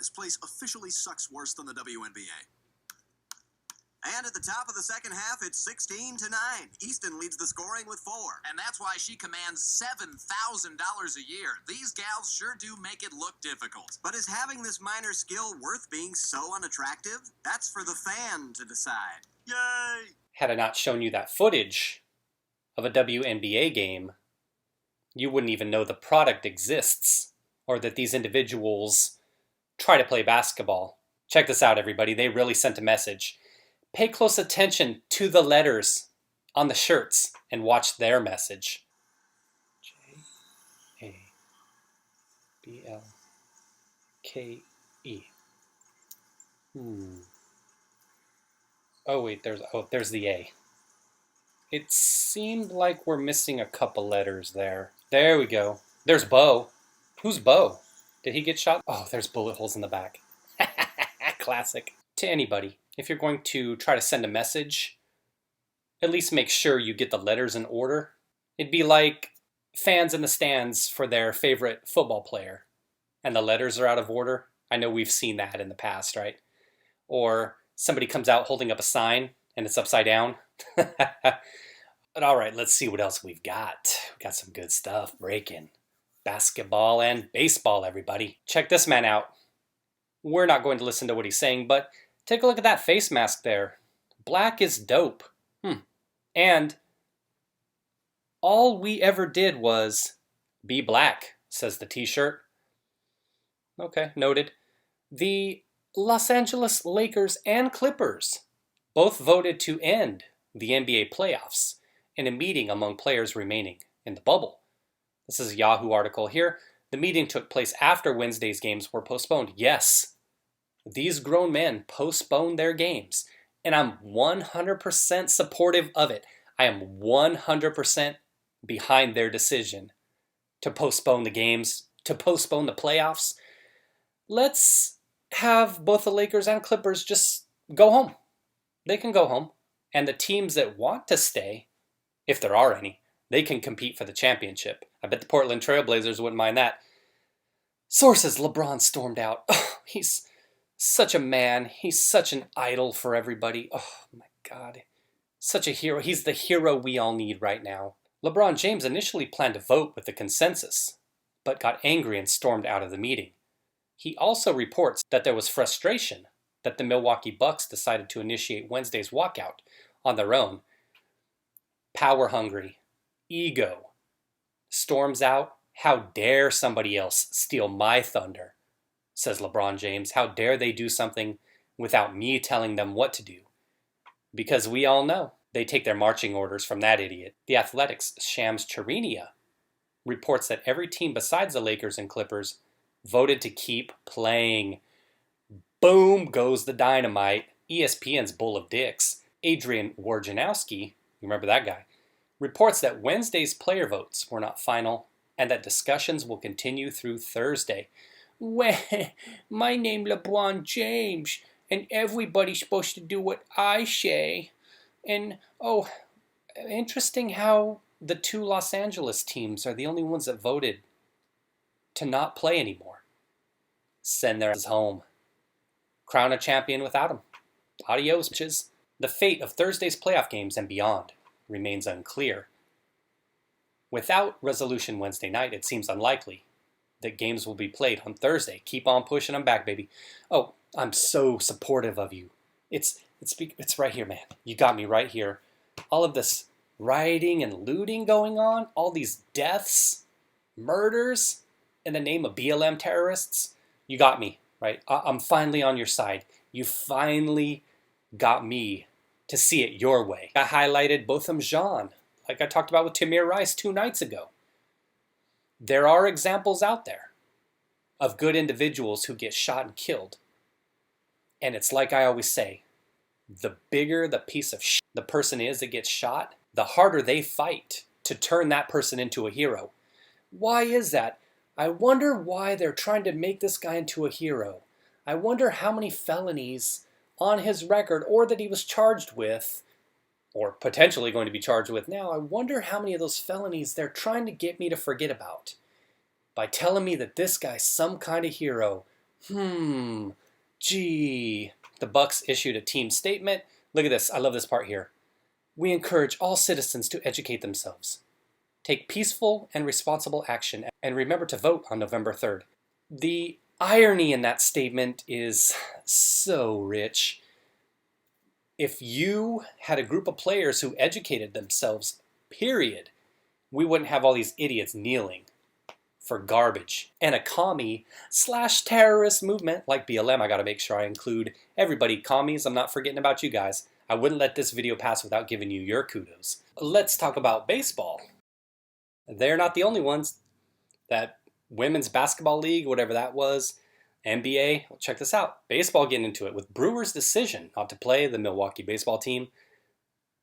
This place officially sucks worse than the WNBA. And at the top of the second half, it's 16-9. Easton leads the scoring with 4. And that's why she commands $7,000 a year. These gals sure do make it look difficult. But is having this minor skill worth being so unattractive? That's for the fan to decide. Yay! Had I not shown you that footage of a WNBA game, you wouldn't even know the product exists or that these individuals try to play basketball. Check this out, everybody. They really sent a message. Pay close attention to the letters on the shirts and watch their message. J-A-B-L-K-E. Oh wait, there's the A. It seemed like we're missing a couple letters there. There we go. There's Bo. Who's Bo? Did he get shot? Oh, there's bullet holes in the back. Classic. To anybody, if you're going to try to send a message, at least make sure you get the letters in order. It'd be like fans in the stands for their favorite football player, and the letters are out of order. I know we've seen that in the past, right? Or somebody comes out holding up a sign, and it's upside down. But all right, let's see what else we've got. We've got some good stuff breaking. Basketball and baseball, everybody. Check this man out. We're not going to listen to what he's saying, but take a look at that face mask there. Black is dope. And all we ever did was be black, says the t-shirt. Okay, noted. The Los Angeles Lakers and Clippers both voted to end the NBA playoffs in a meeting among players remaining in the bubble. This is a Yahoo article here. The meeting took place after Wednesday's games were postponed. Yes, these grown men postponed their games, and I'm 100% supportive of it. I am 100% behind their decision to postpone the games, to postpone the playoffs. Let's have both the Lakers and Clippers just go home. They can go home, and the teams that want to stay, if there are any, they can compete for the championship. I bet the Portland Trail Blazers wouldn't mind that. Sources, LeBron stormed out. Oh, he's such a man. He's such an idol for everybody. Oh, my God. Such a hero. He's the hero we all need right now. LeBron James initially planned to vote with the consensus, but got angry and stormed out of the meeting. He also reports that there was frustration that the Milwaukee Bucks decided to initiate Wednesday's walkout on their own. Power hungry. Ego. Storms out. How dare somebody else steal my thunder, says LeBron James. How dare they do something without me telling them what to do? Because we all know they take their marching orders from that idiot. The Athletic's Shams Charania reports that every team besides the Lakers and Clippers voted to keep playing. Boom goes the dynamite. ESPN's Bull of Dicks, Adrian Wojnarowski, you remember that guy, reports that Wednesday's player votes were not final and that discussions will continue through Thursday. Well, my name LeBron James, and everybody's supposed to do what I say. And, oh, interesting how the two Los Angeles teams are the only ones that voted to not play anymore. Send theirs home. Crown a champion without them. Adios, bitches. The fate of Thursday's playoff games and beyond remains unclear. Without resolution Wednesday night, it seems unlikely that games will be played on Thursday. Keep on pushing them back, baby. Oh, I'm so supportive of you. It's right here, man. You got me right here. All of this rioting and looting going on, all these deaths, murders in the name of BLM terrorists. You got me, right? I'm finally on your side. You finally got me to see it your way. I highlighted Botham Jean, like I talked about with Tamir Rice 2 nights ago. There are examples out there of good individuals who get shot and killed. And it's like I always say, the bigger the piece of shit the person is that gets shot, the harder they fight to turn that person into a hero. Why is that? I wonder why they're trying to make this guy into a hero. I wonder how many felonies on his record, or that he was charged with, or potentially going to be charged with now. I wonder how many of those felonies they're trying to get me to forget about by telling me that this guy's some kind of hero Gee. The Bucks issued a team statement. Look at this. I love this part here. We encourage all citizens to educate themselves. Take peaceful and responsible action, and remember to vote on November 3rd. The irony in that statement is so rich. If you had a group of players who educated themselves, period, we wouldn't have all these idiots kneeling for garbage. And a commie/terrorist movement like BLM, I gotta make sure I include everybody. Commies, I'm not forgetting about you guys. I wouldn't let this video pass without giving you your kudos. Let's talk about baseball. They're not the only ones. That women's basketball league, whatever that was, NBA, well, check this out. Baseball getting into it with Brewers' decision not to play the Milwaukee baseball team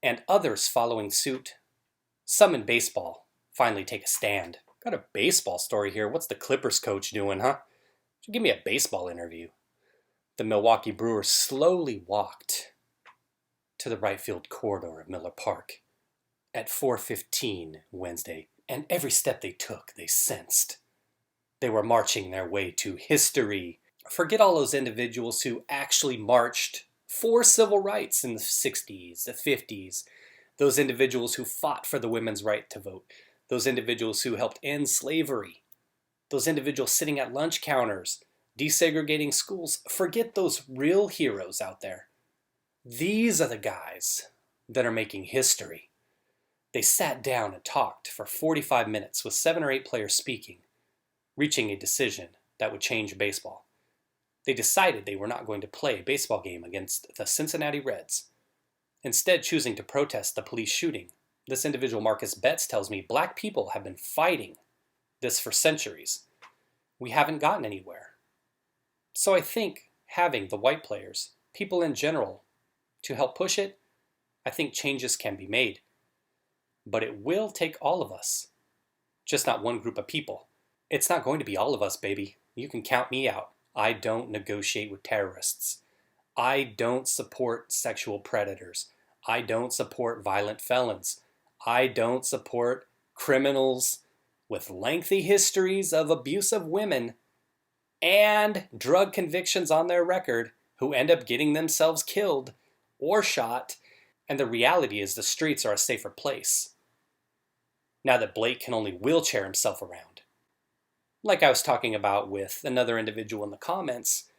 and others following suit. Some in baseball finally take a stand. Got a baseball story here. What's the Clippers coach doing, huh? Give me a baseball interview. The Milwaukee Brewers slowly walked to the right field corridor of Miller Park at 4:15 Wednesday, and every step they took, they sensed they were marching their way to history. Forget all those individuals who actually marched for civil rights in the 60s, the 50s, those individuals who fought for the women's right to vote, those individuals who helped end slavery, those individuals sitting at lunch counters, desegregating schools. Forget those real heroes out there. These are the guys that are making history. They sat down and talked for 45 minutes with 7 or 8 players speaking, reaching a decision that would change baseball. They decided they were not going to play a baseball game against the Cincinnati Reds, instead choosing to protest the police shooting. This individual, Marcus Betts, tells me black people have been fighting this for centuries. We haven't gotten anywhere. So I think having the white players, people in general, to help push it, I think changes can be made. But it will take all of us, just not one group of people. It's not going to be all of us, baby. You can count me out. I don't negotiate with terrorists. I don't support sexual predators. I don't support violent felons. I don't support criminals with lengthy histories of abuse of women and drug convictions on their record who end up getting themselves killed or shot. And the reality is the streets are a safer place now that Blake can only wheelchair himself around. Like I was talking about with another individual in the comments,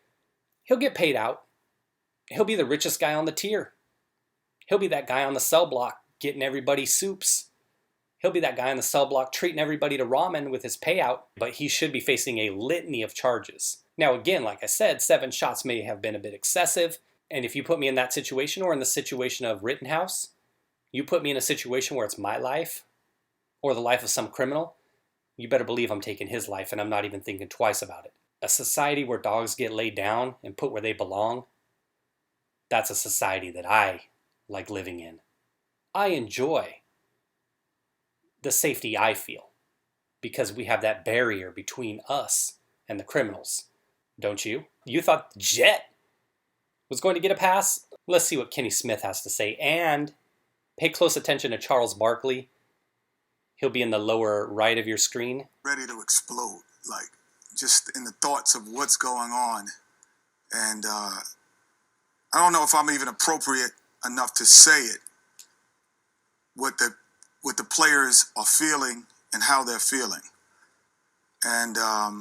he'll get paid out. He'll be the richest guy on the tier. He'll be that guy on the cell block getting everybody soups. He'll be that guy on the cell block treating everybody to ramen with his payout, but he should be facing a litany of charges. Now again, like I said, 7 shots may have been a bit excessive, and if you put me in that situation or in the situation of Rittenhouse, you put me in a situation where it's my life or the life of some criminal, you better believe I'm taking his life and I'm not even thinking twice about it. A society where dogs get laid down and put where they belong, that's a society that I like living in. I enjoy the safety I feel because we have that barrier between us and the criminals. Don't you? You thought the Jet was going to get a pass? Let's see what Kenny Smith has to say. And pay close attention to Charles Barkley. He'll be in the lower right of your screen. Ready to explode, like just in the thoughts of what's going on. And I don't know if I'm even appropriate enough to say it, what the players are feeling and how they're feeling. And I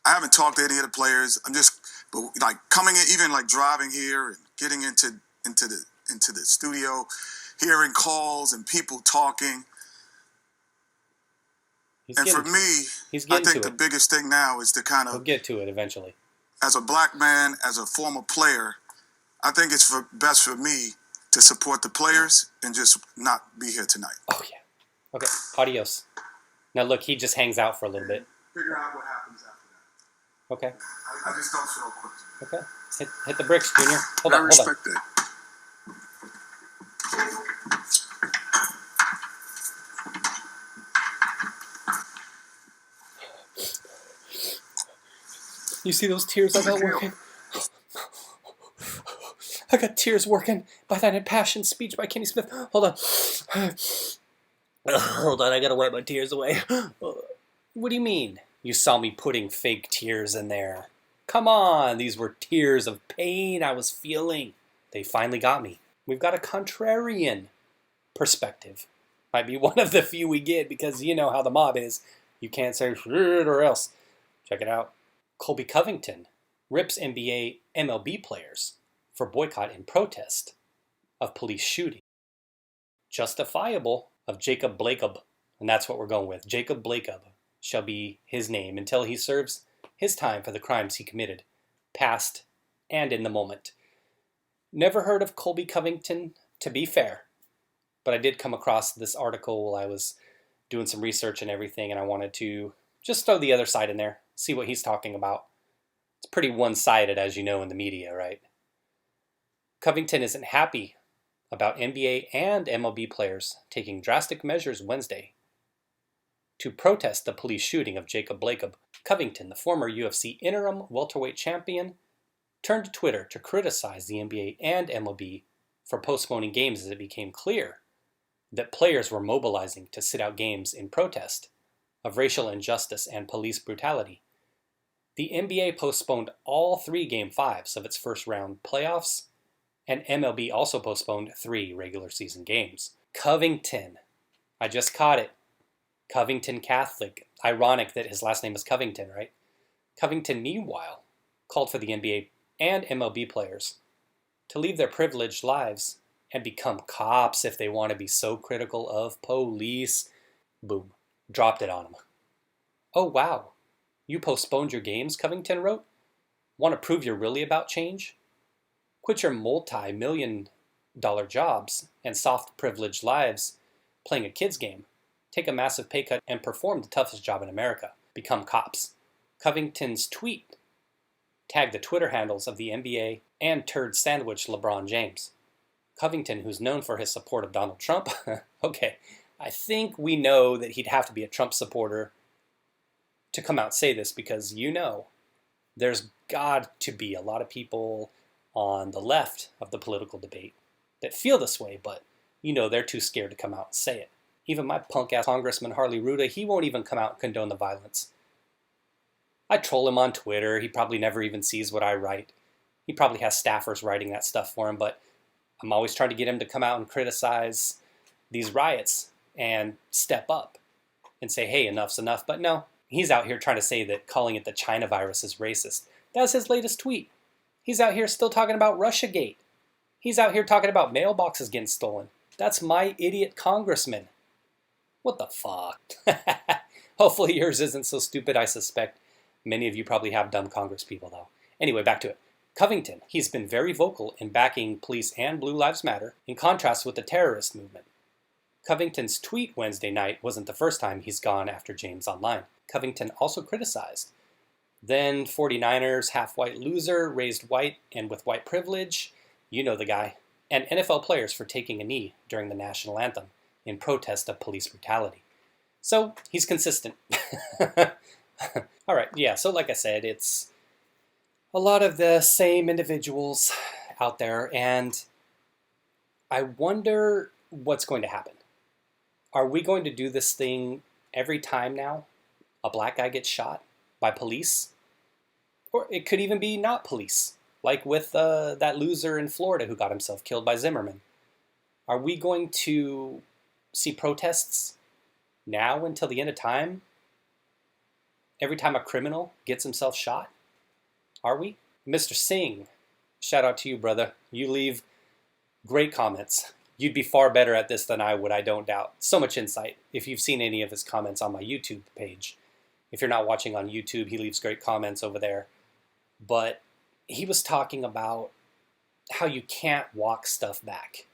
haven't talked to any of the players. I'm just like coming in, even like driving here and getting into the studio, hearing calls and people talking. And for me, I think the biggest thing now is to kind of... We'll get to it eventually. As a black man, as a former player, I think it's best for me to support the players and just not be here tonight. Oh, yeah. Okay, adios. Now, look, he just hangs out for a little bit. Figure out what happens after that. Okay. I just don't feel equipped. Okay. Hit the bricks, Junior. Hold on. I respect that. You see those tears I got working? I got tears working by that impassioned speech by Kenny Smith. Hold on. Hold on, I gotta wipe my tears away. What do you mean? You saw me putting fake tears in there. Come on, these were tears of pain I was feeling. They finally got me. We've got a contrarian perspective. Might be one of the few we get because you know how the mob is. You can't say shit or else. Check it out. Colby Covington rips NBA MLB players for boycott in protest of police shooting. Justifiable of Jacob Blacob. And that's what we're going with. Jacob Blacob shall be his name until he serves his time for the crimes he committed, past and in the moment. Never heard of Colby Covington, to be fair, but I did come across this article while I was doing some research and everything, and I wanted to just throw the other side in there, see what he's talking about. It's pretty one-sided, as you know, in the media, right? Covington isn't happy about NBA and MLB players taking drastic measures Wednesday to protest the police shooting of Jacob Blacob. Covington, the former UFC interim welterweight champion, turned to Twitter to criticize the NBA and MLB for postponing games as it became clear that players were mobilizing to sit out games in protest of racial injustice and police brutality. The NBA postponed all 3 Game 5s of its first round playoffs, and MLB also postponed 3 regular season games. Covington, I just caught it. Covington Catholic. Ironic that his last name is Covington, right? Covington, meanwhile, called for the NBA and MLB players to leave their privileged lives and become cops if they want to be so critical of police. Boom. Dropped it on him. Oh, wow. You postponed your games, Covington wrote? Want to prove you're really about change? Quit your multi-million-dollar jobs and soft privileged lives playing a kid's game. Take a massive pay cut and perform the toughest job in America. Become cops. Covington's tweet tagged the Twitter handles of the NBA and turd sandwich LeBron James. Covington, who's known for his support of Donald Trump, okay, I think we know that he'd have to be a Trump supporter to come out and say this because you know there's got to be a lot of people on the left of the political debate that feel this way, but you know they're too scared to come out and say it. Even my punk-ass Congressman Harley Ruda, he won't even come out and condone the violence. I troll him on Twitter. He probably never even sees what I write. He probably has staffers writing that stuff for him, but I'm always trying to get him to come out and criticize these riots and step up and say, hey, enough's enough. But no, he's out here trying to say that calling it the China virus is racist. That was his latest tweet. He's out here still talking about Russiagate. He's out here talking about mailboxes getting stolen. That's my idiot congressman. What the fuck? Hopefully yours isn't so stupid. I suspect many of you probably have dumb Congress people, though. Anyway, back to it. Covington, he's been very vocal in backing police and Blue Lives Matter, in contrast with the terrorist movement. Covington's tweet Wednesday night wasn't the first time he's gone after James online. Covington also criticized then 49ers half-white loser, raised white and with white privilege, you know the guy, and NFL players for taking a knee during the national anthem in protest of police brutality. So, he's consistent. All right, yeah, so like I said, it's a lot of the same individuals out there, and I wonder what's going to happen. Are we going to do this thing every time now a black guy gets shot by police? Or it could even be not police, like with that loser in Florida who got himself killed by Zimmerman. Are we going to see protests now until the end of time? Every time a criminal gets himself shot? Are we? Mr. Singh, shout out to you, brother. You leave great comments. You'd be far better at this than I would, I don't doubt. So much insight. If you've seen any of his comments on my YouTube page. If you're not watching on YouTube, he leaves great comments over there. But he was talking about how you can't walk stuff back.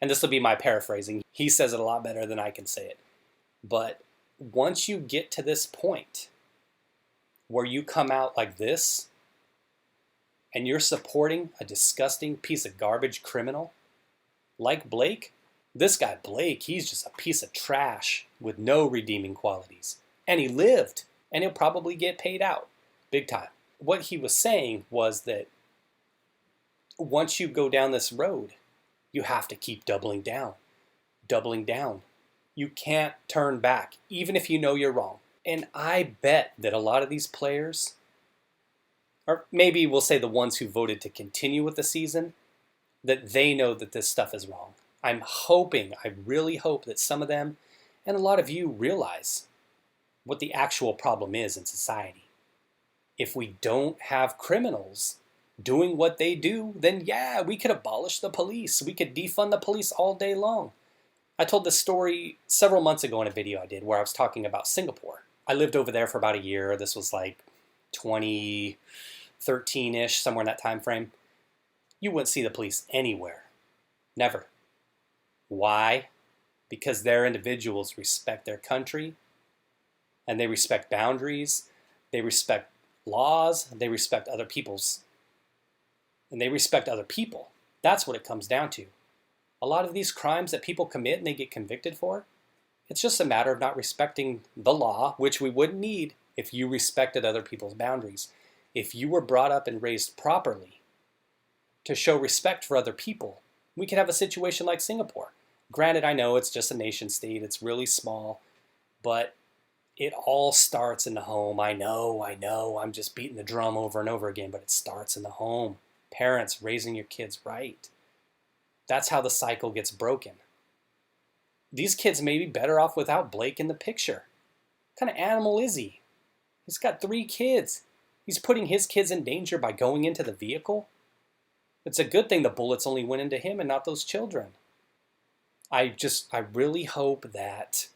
And this will be my paraphrasing. He says it a lot better than I can say it. But once you get to this point where you come out like this and you're supporting a disgusting piece of garbage criminal like Blake, this guy Blake, he's just a piece of trash with no redeeming qualities. And he lived, and he'll probably get paid out big time. What he was saying was that once you go down this road, you have to keep doubling down. Doubling down. You can't turn back, even if you know you're wrong. And I bet that a lot of these players or maybe we'll say the ones who voted to continue with the season, that they know that this stuff is wrong. I'm hoping, I really hope that some of them and a lot of you realize what the actual problem is in society. If we don't have criminals doing what they do, then yeah, we could abolish the police. We could defund the police all day long. I told this story several months ago in a video I did where I was talking about Singapore. I lived over there for about a year. This was like 2013-ish, somewhere in that time frame. You wouldn't see the police anywhere. Never. Why? Because their individuals respect their country, and they respect boundaries, they respect laws, they respect other people's, and they respect other people. That's what it comes down to. A lot of these crimes that people commit and they get convicted for, it's just a matter of not respecting the law, which we wouldn't need if you respected other people's boundaries. If you were brought up and raised properly to show respect for other people, we could have a situation like Singapore. Granted, I know it's just a nation state, it's really small, but it all starts in the home. I know, I'm just beating the drum over and over again, but it starts in the home. Parents raising your kids right. That's how the cycle gets broken. These kids may be better off without Blake in the picture. What kind of animal is he? He's got 3 kids. He's putting his kids in danger by going into the vehicle. It's a good thing the bullets only went into him and not those children. I really hope that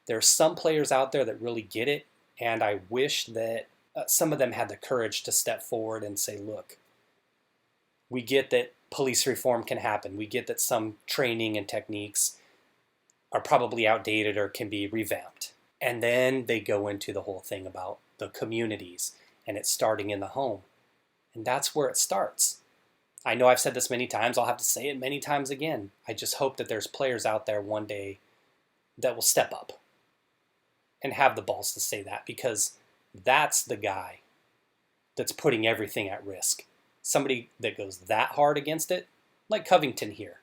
there's some players out there that really get it, and I wish that some of them had the courage to step forward and say, look, we get that police reform can happen. We get that some training and techniques are probably outdated or can be revamped. And then they go into the whole thing about the communities and it's starting in the home. And that's where it starts. I know I've said this many times. I'll have to say it many times again. I just hope that there's players out there one day that will step up and have the balls to say that, because that's the guy that's putting everything at risk. Somebody that goes that hard against it, like Covington here.